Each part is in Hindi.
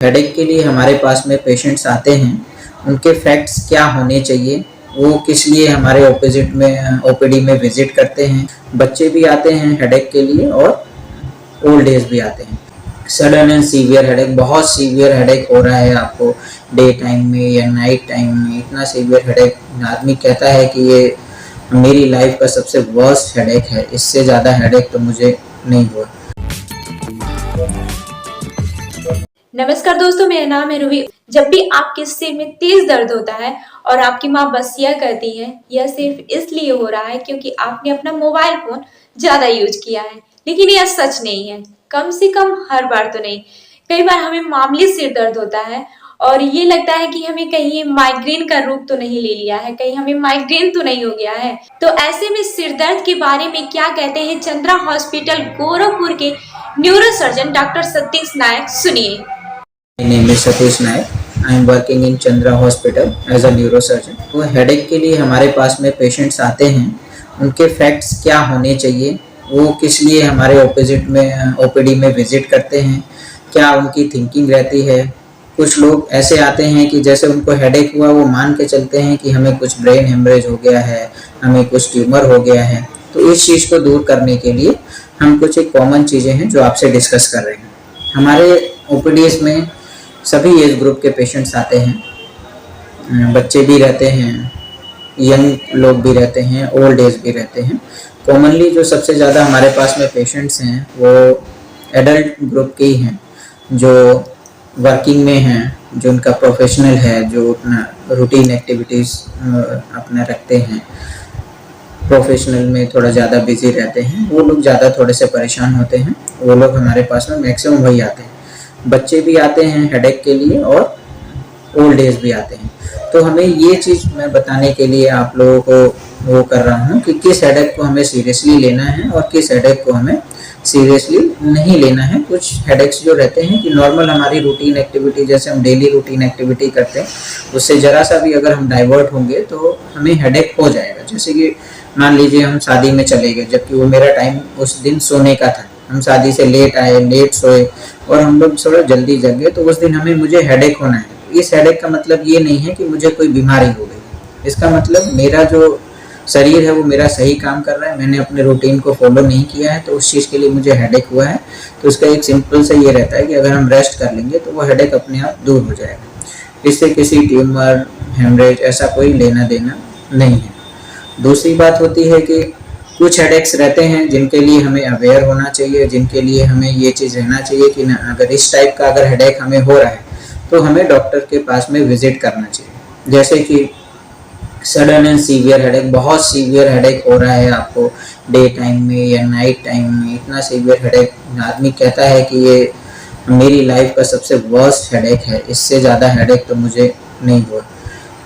हेडेक के लिए हमारे पास में पेशेंट्स आते हैं, उनके फैक्ट्स क्या होने चाहिए, वो किस लिए हमारे ओपिजिट में ओपीडी में विजिट करते हैं। बच्चे भी आते हैं हेडेक के लिए और ओल्ड एज भी आते हैं। सडन एंड सीवियर हेडेक, बहुत सीवियर हेडेक हो रहा है आपको डे टाइम में या नाइट टाइम में, इतना सीवियर हेडेक आदमी कहता है कि ये मेरी लाइफ का सबसे वर्स्ट हेडेक है, इससे ज़्यादा हेडेक तो मुझे नहीं हुआ। नमस्कार दोस्तों, मेरा नाम है रूही। जब भी आपके सिर में तेज दर्द होता है और आपकी माँ बसिया करती है, यह सिर्फ इसलिए हो रहा है क्योंकि आपने अपना मोबाइल फोन ज्यादा यूज किया है। लेकिन यह सच नहीं है, कम से कम हर बार तो नहीं। कई बार हमें मामूली सिर दर्द होता है और ये लगता है कि हमें कहीं माइग्रेन का रूप तो नहीं ले लिया है, कहीं हमें माइग्रेन तो नहीं हो गया है। तो ऐसे में सिर दर्द के बारे में क्या कहते हैं चंद्रा हॉस्पिटल गोरखपुर के न्यूरोसर्जन डॉक्टर सतीश नायक, सुनिए। My name is Satish Nayak. I am working in Chandra hospital as a neurosurgeon. तो हेडेक के लिए हमारे पास में पेशेंट्स आते हैं, उनके फैक्ट्स क्या होने चाहिए, वो किस लिए हमारे ओपिजिट में ओपीडी में विजिट करते हैं, क्या उनकी थिंकिंग रहती है। कुछ लोग ऐसे आते हैं कि जैसे उनको हेडेक हुआ वो मान के चलते हैं कि हमें कुछ ब्रेन हेमरेज हो गया है, हमें कुछ ट्यूमर हो गया है। तो इस चीज़ को दूर करने के लिए हम कुछ एक कॉमन चीज़ें हैं जो आपसे डिस्कस कर रहे हैं। हमारे ओपीडीज में सभी एज ग्रुप के पेशेंट्स आते हैं, बच्चे भी रहते हैं, यंग लोग भी रहते हैं, ओल्ड एज भी रहते हैं। कॉमनली जो सबसे ज़्यादा हमारे पास में पेशेंट्स हैं वो एडल्ट ग्रुप के ही हैं, जो वर्किंग में हैं, जो उनका प्रोफेशनल है, जो अपना रूटीन एक्टिविटीज़ अपना रखते हैं, प्रोफेशनल में थोड़ा ज़्यादा बिजी रहते हैं, वो लोग ज़्यादा थोड़े से परेशान होते हैं। वो लोग हमारे पास में मैक्सिमम वही आते हैं। बच्चे भी आते हैं हेडेक के लिए और ओल्ड एज भी आते हैं। तो हमें ये चीज़ मैं बताने के लिए आप लोगों को वो कर रहा हूँ कि किस हेडेक को हमें सीरियसली लेना है और किस हेडेक को हमें सीरियसली नहीं लेना है। कुछ हेडेक्स जो रहते हैं कि नॉर्मल हमारी रूटीन एक्टिविटी, जैसे हम डेली रूटीन एक्टिविटी करते हैं, उससे ज़रा सा भी अगर हम डाइवर्ट होंगे तो हमें हेडेक हो जाएगा। जैसे कि मान लीजिए हम शादी में चले गए, जबकि वो मेरा टाइम उस दिन सोने का था, हम शादी से लेट आए, लेट सोए और हम लोग थोड़ा जल्दी जग गए, तो उस दिन मुझे हेडेक होना है। इस हेडेक का मतलब ये नहीं है कि मुझे कोई बीमारी हो गई। इसका मतलब मेरा जो शरीर है वो मेरा सही काम कर रहा है, मैंने अपने रूटीन को फॉलो नहीं किया है, तो उस चीज़ के लिए मुझे हेडेक हुआ है। तो उसका एक सिंपल सा ये रहता है कि अगर हम रेस्ट कर लेंगे तो वो हेडेक अपने आप दूर हो जाएगा। इससे किसी ट्यूमर, हेमरेज ऐसा कोई लेना देना नहीं है। दूसरी बात होती है कि कुछ हेडेक्स रहते हैं जिनके लिए हमें अवेयर होना चाहिए, जिनके लिए हमें ये चीज़ रहना चाहिए कि ना, अगर इस टाइप का अगर हेडेक हमें हो रहा है तो हमें डॉक्टर के पास में विजिट करना चाहिए। जैसे कि सडन एंड सीवियर हेडेक, बहुत सीवियर हेडेक हो रहा है आपको डे टाइम में या नाइट टाइम में, इतना सीवियर हेडेक आदमी कहता है कि ये मेरी लाइफ का सबसे वर्स्ट हेडेक है, इससे ज़्यादा हेडेक तो मुझे नहीं हुआ।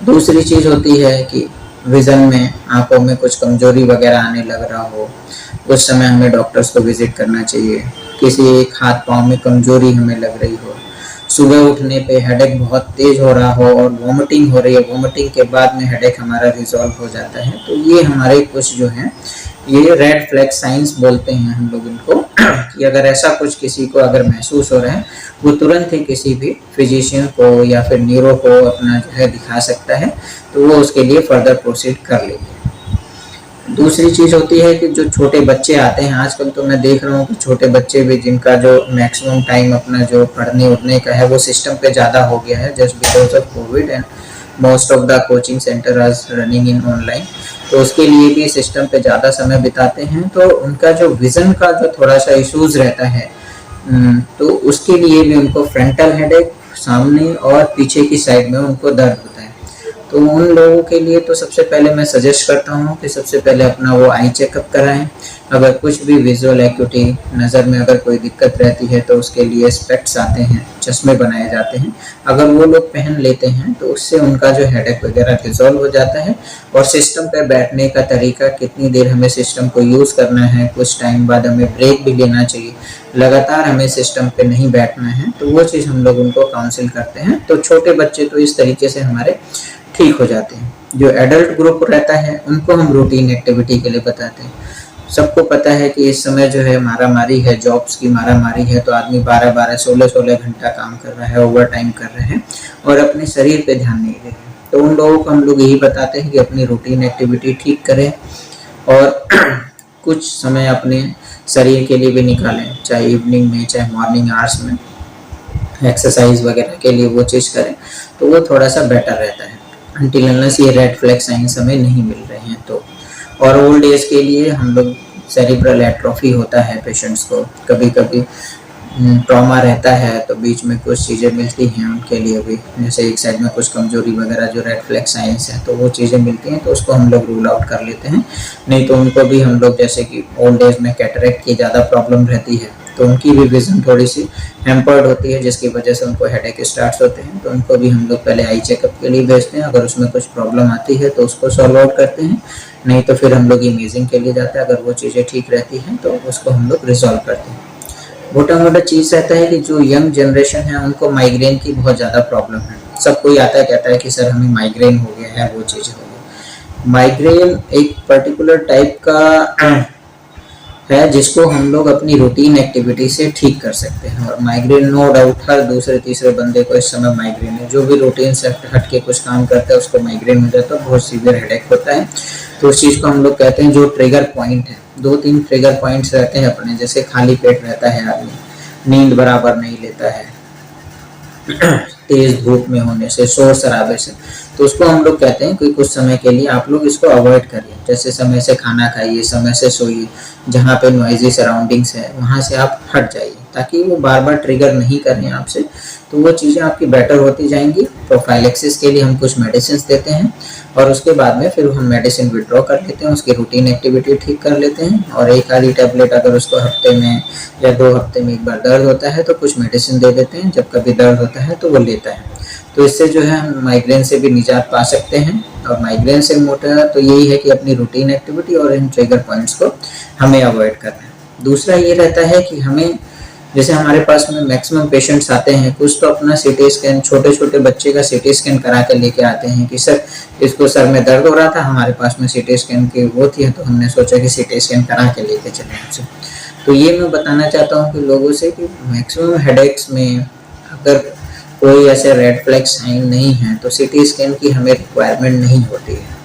दूसरी चीज़ होती है कि विज़न में, आंखों में कुछ कमजोरी वगैरह आने लग रहा हो, उस समय हमें डॉक्टर्स को विजिट करना चाहिए। किसी एक हाथ पाँव में कमजोरी हमें लग रही हो, सुबह उठने पे हेडेक बहुत तेज हो रहा हो और वॉमिटिंग हो रही है, वॉमिटिंग के बाद में हेडेक हमारा रिजॉल्व हो जाता है, तो ये हमारे कुछ जो हैं ये रेड फ्लैग साइंस बोलते हैं हम लोग इनको कि अगर ऐसा कुछ किसी को अगर महसूस हो रहा है वो तुरंत ही किसी भी फिजिशियन को या फिर न्यूरो को अपना जो है दिखा सकता है, तो वो उसके लिए फर्दर प्रोसीड कर लेंगे। दूसरी चीज़ होती है कि जो छोटे बच्चे आते हैं, आजकल तो मैं देख रहा हूँ कि छोटे बच्चे भी, जिनका जो मैक्सिमम टाइम अपना जो पढ़ने उठने का है वो सिस्टम पे ज़्यादा हो गया है, just because of Covid and most of the coaching centre are running in online, तो उसके लिए भी सिस्टम पे ज़्यादा समय बिताते हैं, तो उनका जो विज़न का जो थोड़ा सा इश्यूज़ रहता है, तो उसके लिए भी उनको फ्रंटल हेडेक, सामने और पीछे की साइड में उनको दर्द होता है। तो उन लोगों के लिए तो सबसे पहले मैं सजेस्ट करता हूँ कि सबसे पहले अपना वो आई चेकअप कराएं। अगर कुछ भी विजुअल एक्यूटी, नज़र में अगर कोई दिक्कत रहती है तो उसके लिए स्पेक्ट्स आते हैं, चश्मे बनाए जाते हैं, अगर वो लोग पहन लेते हैं तो उससे उनका जो हेडेक वगैरह रिजॉल्व हो जाता है। और सिस्टम पर बैठने का तरीका, कितनी देर हमें सिस्टम को यूज़ करना है, कुछ टाइम बाद हमें ब्रेक भी लेना चाहिए, लगातार हमें सिस्टम पे नहीं बैठना है, तो वो चीज़ हम लोग उनको काउंसिल करते हैं। तो छोटे बच्चे तो इस तरीके से हमारे ठीक हो जाते हैं। जो एडल्ट ग्रुप रहता है उनको हम रूटीन एक्टिविटी के लिए बताते हैं। सबको पता है कि इस समय जो है मारामारी है, जॉब्स की मारामारी है, तो आदमी 12-12, 16-16 घंटा काम कर रहा है, ओवर टाइम कर रहे हैं और अपने शरीर पे ध्यान नहीं दे रहे हैं। तो उन लोगों को हम लोग यही बताते हैं कि अपनी रूटीन एक्टिविटी ठीक करें और कुछ समय अपने शरीर के लिए भी निकालें, चाहे इवनिंग में चाहे मॉर्निंग आवर्स में एक्सरसाइज वगैरह के लिए वो चीज़ करें, तो वो थोड़ा सा बेटर रहता है अनटिल अनलेस ये रेड फ्लैग साइंस हमें नहीं मिल रहे हैं तो। और ओल्ड एज के लिए हम लोग सेरिब्रल एट्रोफी होता है पेशेंट्स को, कभी कभी ट्रॉमा रहता है तो बीच में कुछ चीज़ें मिलती हैं उनके लिए भी, जैसे एक साइड में कुछ कमजोरी वगैरह जो रेड फ्लैग साइंस है तो वो चीज़ें मिलती हैं, तो उसको हम लोग रूल आउट कर लेते हैं। नहीं तो उनको भी हम लोग, जैसे कि ओल्ड एज में कैटरेक्ट की ज़्यादा प्रॉब्लम रहती है तो उनकी भी विजन थोड़ी सी हैम्पर्ड होती है, जिसकी वजह से उनको हेडेक स्टार्ट होते हैं, तो उनको भी हम लोग पहले आई चेकअप के लिए भेजते हैं। अगर उसमें कुछ प्रॉब्लम आती है तो उसको सॉल्व आउट करते हैं, नहीं तो फिर हम लोग इमेजिंग के लिए जाते हैं। अगर वो चीज़ें ठीक रहती हैं तो उसको हम लोग रिजॉल्व करते हैं। मोटा मोटा चीज़ रहता है कि जो यंग जनरेशन है उनको माइग्रेन की बहुत ज़्यादा प्रॉब्लम है। सब कोई आता है कहता है कि सर हमें माइग्रेन हो गया है, वो चीज़ हो गई। माइग्रेन एक पर्टिकुलर टाइप का है जिसको हम लोग अपनी रूटीन एक्टिविटी से ठीक कर सकते हैं। और माइग्रेन नो डाउट हर दूसरे तीसरे बंदे को इस समय माइग्रेन है, जो भी रूटीन से हट के कुछ काम करता है उसको माइग्रेन हो जाता है, बहुत सीवियर हेडेक होता है। तो उस चीज़ को हम लोग कहते हैं जो ट्रिगर पॉइंट है, 2-3 ट्रिगर पॉइंट्स रहते हैं अपने, जैसे खाली पेट रहता है आदमी, नींद बराबर नहीं लेता है, तेज धूप में होने से, शोर शराबे से, तो उसको हम लोग कहते हैं कि कुछ समय के लिए आप लोग इसको अवॉइड करिए। जैसे समय से खाना खाइए, समय से सोइए, जहाँ पे नॉइजी सराउंडिंग्स है वहाँ से आप हट जाइए ताकि वो बार बार ट्रिगर नहीं करें आपसे, तो वो चीज़ें आपकी बेटर होती जाएंगी। प्रोफाइलेक्सिस के लिए हम कुछ मेडिसिन देते हैं और उसके बाद में फिर हम मेडिसिन विड्रॉ कर लेते हैं, उसकी रूटीन एक्टिविटी ठीक कर लेते हैं। और एक आधी टैबलेट अगर उसको हफ्ते में या 2 हफ्ते में एक बार दर्द होता है तो कुछ मेडिसिन दे देते हैं, जब कभी दर्द होता है तो वो लेता है। तो इससे जो है हम माइग्रेन से भी निजात पा सकते हैं। और माइग्रेन से मोटा तो यही है कि अपनी रूटीन एक्टिविटी और इन ट्रिगर पॉइंट्स को हमें अवॉइड करना है। दूसरा ये रहता है कि हमें, जैसे हमारे पास में मैक्सिमम पेशेंट्स आते हैं, कुछ तो अपना सीटी स्कैन, छोटे छोटे बच्चे का सीटी स्कैन करा के लेके आते हैं कि सर इसको सर में दर्द हो रहा था, हमारे पास में सीटी स्कैन की वो थी तो हमने सोचा कि सीटी स्कैन करा के लेके चले आपसे। तो ये मैं बताना चाहता हूँ कि लोगों से कि मैक्सिमम हेडेक्स में अगर कोई ऐसे रेड फ्लैग साइन नहीं है तो सीटी स्कैन की हमें रिक्वायरमेंट नहीं होती है।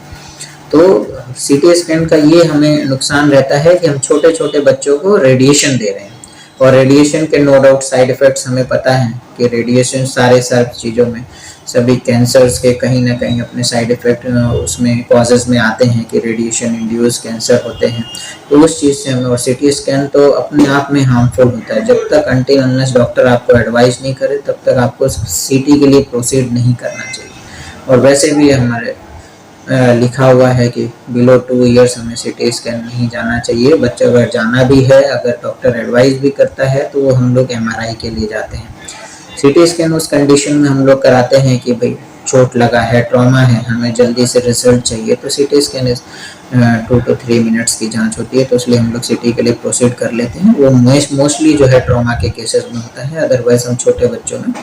तो सीटी स्कैन का ये हमें नुकसान रहता है कि हम छोटे छोटे बच्चों को रेडिएशन दे रहे हैं, और रेडिएशन के नो डाउट साइड इफेक्ट्स हमें पता है कि रेडिएशन सारे चीज़ों में, सभी कैंसर्स के कहीं ना कहीं अपने साइड इफेक्ट उसमें कॉजेज में आते हैं कि रेडिएशन इंड्यूस कैंसर होते हैं। तो उस चीज़ से हमें, और सीटी स्कैन तो अपने आप में हार्मफुल होता है, जब तक अनटिल अनलेस डॉक्टर आपको एडवाइस नहीं करे तब तक आपको सीटी के लिए प्रोसीड नहीं करना चाहिए। और वैसे भी हमारे लिखा हुआ है कि बिलो 2 ईयर्स हमें सीटी स्कैन नहीं जाना चाहिए। बच्चा अगर जाना भी है, अगर डॉक्टर एडवाइस भी करता है तो वो हम लोग MRI के लिए जाते हैं। सीटी स्कैन उस कंडीशन में हम लोग कराते हैं कि भाई चोट लगा है, ट्रॉमा है, हमें जल्दी से रिजल्ट चाहिए, तो सीटी स्कैन 2 to 3 मिनट्स की जांच होती है, तो इसलिए हम लोग सीटी के लिए प्रोसीड कर लेते हैं। वो मोस्टली जो है ट्रॉमा के केसेस में होता है, अदरवाइज हम छोटे बच्चों में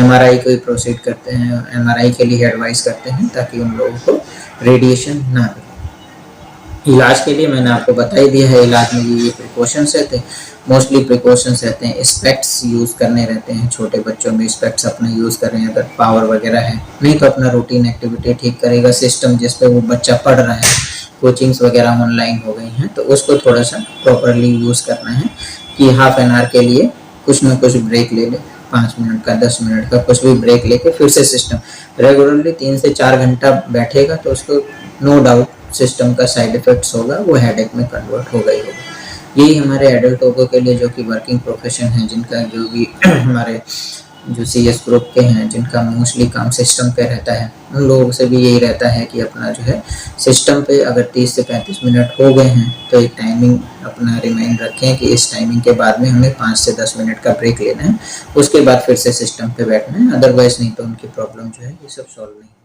MRI को ही प्रोसीड करते हैं, MRI के लिए एडवाइस करते हैं ताकि उन लोगों को रेडिएशन ना मिले। इलाज के लिए मैंने आपको बता ही दिया है, इलाज में ये प्रिकॉशंस रहते हैं, मोस्टली प्रिकॉशंस रहते हैं, स्पेक्ट्स यूज़ करने रहते हैं, छोटे बच्चों में स्पेक्ट्स अपना यूज़ करें अगर पावर वगैरह है, नहीं तो अपना रूटीन एक्टिविटी ठीक करेगा। सिस्टम जिस पे वो बच्चा पढ़ रहा है, कोचिंग्स वगैरह ऑनलाइन हो गई हैं, तो उसको थोड़ा सा प्रॉपरली यूज़ करना है कि हाफ एन आवर के लिए कुछ ना कुछ ब्रेक ले ले, 5 मिनट का 10 मिनट का कुछ भी ब्रेक लेके फिर से सिस्टम रेगुलरली 3 से 4 घंटा बैठेगा तो उसको नो डाउट सिस्टम का साइड इफेक्ट्स होगा, वो हेडेक में कन्वर्ट होगा ही होगा। यही हमारे एडल्ट लोगों के लिए जो कि वर्किंग प्रोफेशन है, जिनका जो भी हमारे जो CS ग्रुप के हैं, जिनका मोस्टली काम सिस्टम पे रहता है, उन लोगों से भी यही रहता है कि अपना जो है सिस्टम पे अगर 30 से 35 मिनट हो गए हैं तो एक टाइमिंग अपना रिमाइंड रखें कि इस टाइमिंग के बाद में हमें 5 से 10 मिनट का ब्रेक लेना है, उसके बाद फिर से सिस्टम पे बैठना है, अदरवाइज नहीं तो उनकी प्रॉब्लम जो है ये सब सॉल्व नहीं।